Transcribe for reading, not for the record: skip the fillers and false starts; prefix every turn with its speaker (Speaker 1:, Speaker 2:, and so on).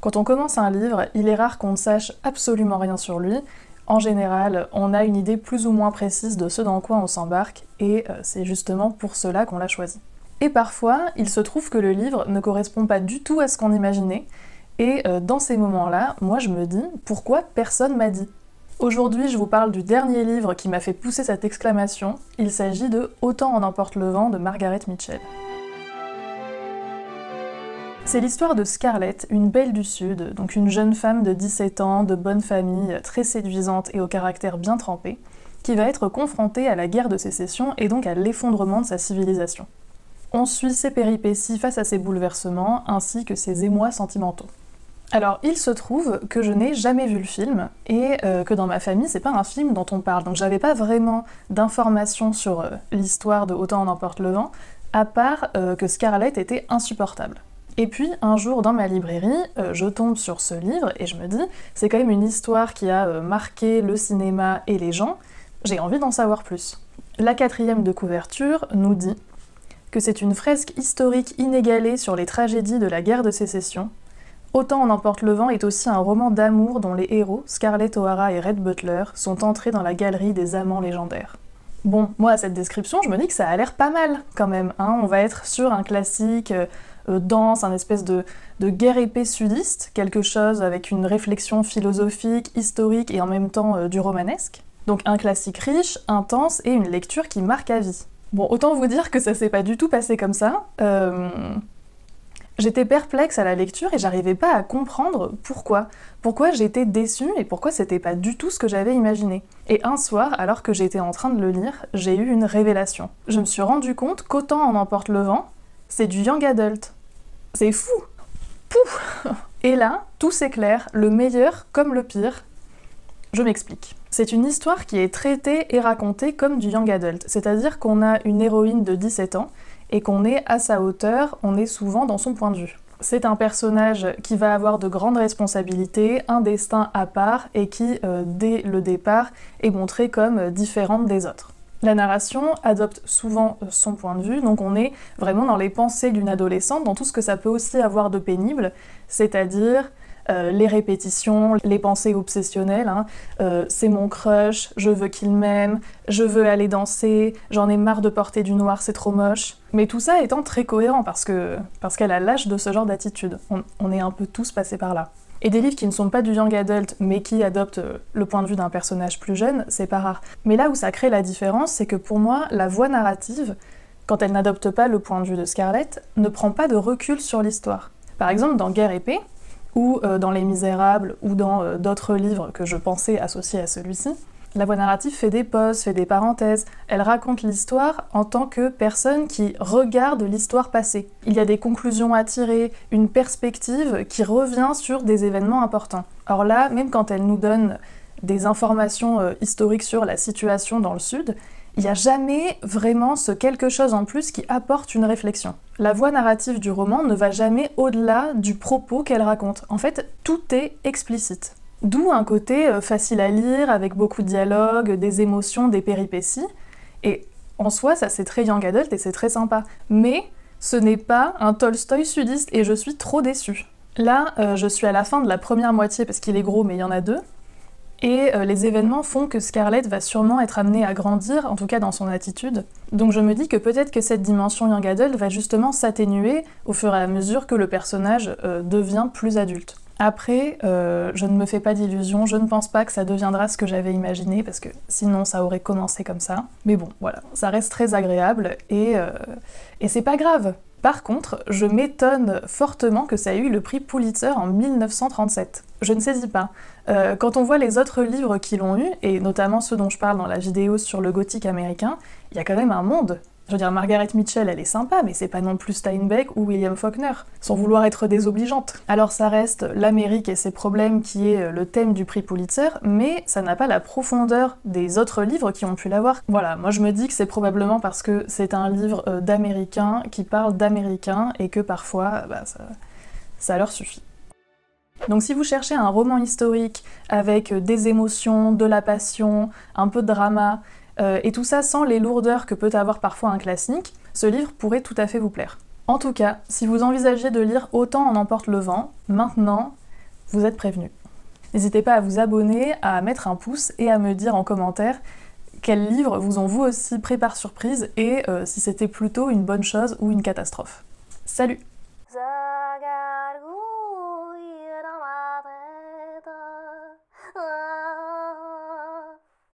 Speaker 1: Quand on commence un livre, il est rare qu'on ne sache absolument rien sur lui. En général, on a une idée plus ou moins précise de ce dans quoi on s'embarque, et c'est justement pour cela qu'on l'a choisi. Et parfois, il se trouve que le livre ne correspond pas du tout à ce qu'on imaginait, et dans ces moments-là, moi je me dis « Pourquoi personne m'a dit ?» Aujourd'hui, je vous parle du dernier livre qui m'a fait pousser cette exclamation. Il s'agit de « Autant en emporte le vent » de Margaret Mitchell. C'est l'histoire de Scarlett, une belle du Sud, donc une jeune femme de 17 ans, de bonne famille, très séduisante et au caractère bien trempé, qui va être confrontée à la guerre de sécession et donc à l'effondrement de sa civilisation. On suit ses péripéties face à ces bouleversements, ainsi que ses émois sentimentaux. Alors, il se trouve que je n'ai jamais vu le film, et que dans ma famille, c'est pas un film dont on parle, donc j'avais pas vraiment d'informations sur l'histoire de Autant en emporte le vent, à part que Scarlett était insupportable. Et puis, un jour, dans ma librairie, je tombe sur ce livre et je me dis, c'est quand même une histoire qui a marqué le cinéma et les gens, j'ai envie d'en savoir plus. La 4e de couverture nous dit que c'est une fresque historique inégalée sur les tragédies de la guerre de sécession. Autant en emporte le vent est aussi un roman d'amour dont les héros, Scarlett O'Hara et Rhett Butler, sont entrés dans la galerie des amants légendaires. Bon, moi, à cette description, je me dis que ça a l'air pas mal, quand même, hein. On va être sur un classique dense, un espèce de guerre épée sudiste, quelque chose avec une réflexion philosophique, historique et en même temps du romanesque. Donc un classique riche, intense et une lecture qui marque à vie. Bon, autant vous dire que ça s'est pas du tout passé comme ça. J'étais perplexe à la lecture et j'arrivais pas à comprendre pourquoi. Pourquoi j'étais déçue et pourquoi c'était pas du tout ce que j'avais imaginé. Et un soir, alors que j'étais en train de le lire, j'ai eu une révélation. Je me suis rendu compte qu'Autant en emporte le vent, c'est du young adult. C'est fou! Pouf! Et là, tout s'éclaire, le meilleur comme le pire. Je m'explique. C'est une histoire qui est traitée et racontée comme du young adult, c'est-à-dire qu'on a une héroïne de 17 ans et qu'on est à sa hauteur, on est souvent dans son point de vue. C'est un personnage qui va avoir de grandes responsabilités, un destin à part et qui, dès le départ, est montré comme différente des autres. La narration adopte souvent son point de vue, donc on est vraiment dans les pensées d'une adolescente, dans tout ce que ça peut aussi avoir de pénible, c'est-à-dire les répétitions, les pensées obsessionnelles, hein. C'est mon crush, je veux qu'il m'aime, je veux aller danser, j'en ai marre de porter du noir, c'est trop moche. Mais tout ça étant très cohérent parce qu'elle a l'âge de ce genre d'attitude. On est un peu tous passés par là. Et des livres qui ne sont pas du young adult, mais qui adoptent le point de vue d'un personnage plus jeune, c'est pas rare. Mais là où ça crée la différence, c'est que pour moi, la voix narrative, quand elle n'adopte pas le point de vue de Scarlett, ne prend pas de recul sur l'histoire. Par exemple, dans Guerre épée, ou dans Les Misérables, ou dans d'autres livres que je pensais associés à celui-ci, la voix narrative fait des pauses, fait des parenthèses, elle raconte l'histoire en tant que personne qui regarde l'histoire passée. Il y a des conclusions à tirer, une perspective qui revient sur des événements importants. Or là, même quand elle nous donne des informations historiques sur la situation dans le Sud, il n'y a jamais vraiment ce quelque chose en plus qui apporte une réflexion. La voix narrative du roman ne va jamais au-delà du propos qu'elle raconte. En fait, tout est explicite. D'où un côté facile à lire, avec beaucoup de dialogues, des émotions, des péripéties. Et en soi, ça c'est très young adult et c'est très sympa. Mais ce n'est pas un Tolstoï sudiste et je suis trop déçue. Là, je suis à la fin de la première moitié parce qu'il est gros mais il y en a 2. Et les événements font que Scarlett va sûrement être amenée à grandir, en tout cas dans son attitude. Donc je me dis que peut-être que cette dimension young adult va justement s'atténuer au fur et à mesure que le personnage devient plus adulte. Après, je ne me fais pas d'illusions, je ne pense pas que ça deviendra ce que j'avais imaginé, parce que sinon ça aurait commencé comme ça. Mais bon, voilà, ça reste très agréable, et c'est pas grave. Par contre, je m'étonne fortement que ça ait eu le prix Pulitzer en 1937. Je ne saisis pas. Quand on voit les autres livres qui l'ont eu, et notamment ceux dont je parle dans la vidéo sur le gothique américain, il y a quand même un monde. Je veux dire, Margaret Mitchell, elle est sympa, mais c'est pas non plus Steinbeck ou William Faulkner, sans vouloir être désobligeante. Alors ça reste l'Amérique et ses problèmes qui est le thème du prix Pulitzer, mais ça n'a pas la profondeur des autres livres qui ont pu l'avoir. Voilà, moi je me dis que c'est probablement parce que c'est un livre d'Américains qui parle d'Américains et que parfois, ça leur suffit. Donc si vous cherchez un roman historique avec des émotions, de la passion, un peu de drama, et tout ça sans les lourdeurs que peut avoir parfois un classique, ce livre pourrait tout à fait vous plaire. En tout cas, si vous envisagez de lire Autant en emporte le vent, maintenant, vous êtes prévenus. N'hésitez pas à vous abonner, à mettre un pouce et à me dire en commentaire quels livres vous ont vous aussi pris par surprise et si c'était plutôt une bonne chose ou une catastrophe. Salut!